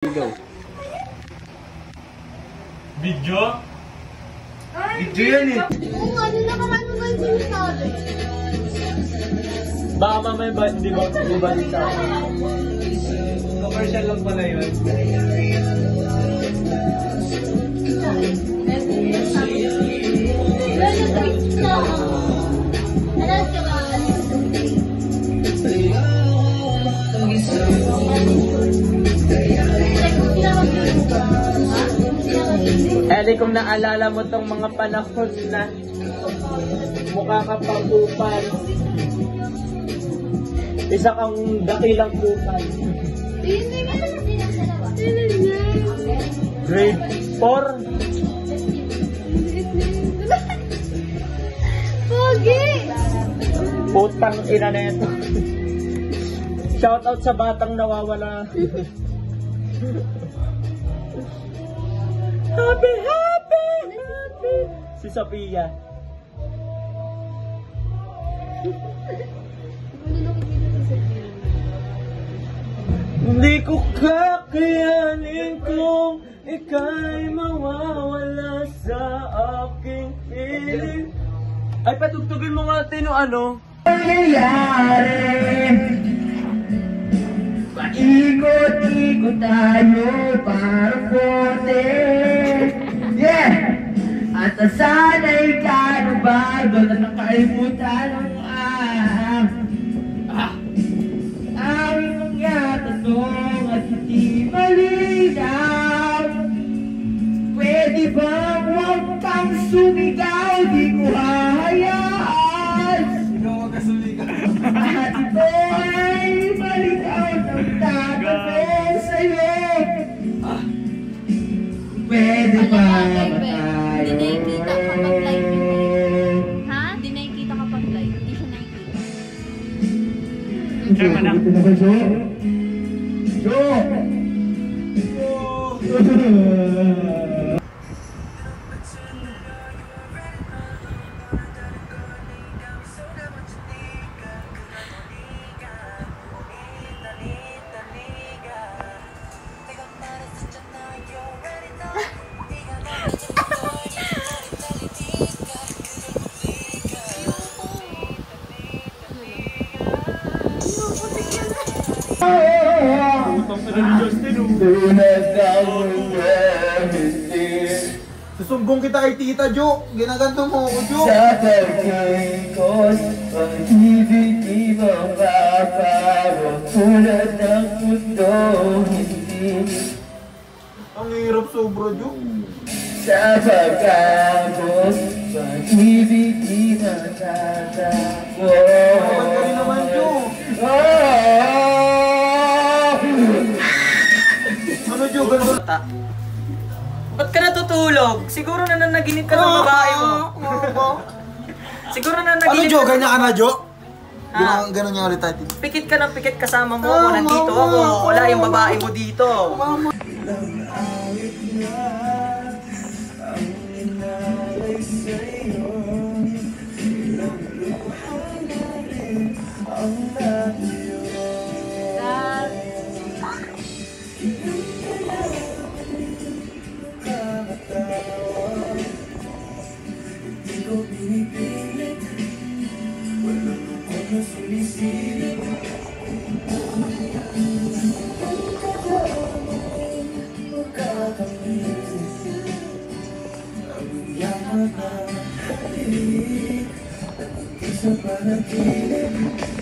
Video. Video? Video yan eh. Oo nga, hindi naman ano ba yung sinasabi? Baka mamaya ba, hindi ba sa akin? Commercial lang pala yun. Eli, kung naalala mo tong mga panahon na mukha ka pang kupal, isa kang dakilang kupal. Grade 4? Pogi! Putang ina neto. Shoutout sa batang nawawala. Happy, happy, happy. Si Sophia. Hindi ko kakayanin kung ika'y mawawala sa aking piling. Ay, patugtugin mo nga tayo ano. Paikot-ikot tayo para forte. Yeah! At nasanay ka na bago na nakalimutan ang aming mga tanong at hindi malinaw. Pwede ba huwag kang sumigaw? Di ko hahayaan. Ikaw wag ka sumigaw. At ito ay malikaw ng tatabi sa'yo. Pwede ba tayo? Hindi nakikita kapag live yun. Ha? Hindi nakikita kapag live. Hindi siya nakikita. Sure, manak. Putang ina ni Justin oh. Susumbong kita kay Tita Jo. Ginaganto mo ako, Jo. Sa pagkalikot, pag-ibig di mapapawag tulad ng mundo, hindi. Ang hirap sobra, Jo. Sa pagkabot, pag-ibig di matatapos. Ba't ka rin naman, Jo? Ano, Jo? Ganun. Ba't ka natutulog? Siguro na nanaginip ka ng babae mo. Siguro na Ano, nanaginip Jo? ka ng Ganyan ka na, Jo? Ah. Ganun niya ulit tayo. Pikit ka ng pikit kasama mo ako. Nandito ako. Wala yung babae mo dito. Sa panaginip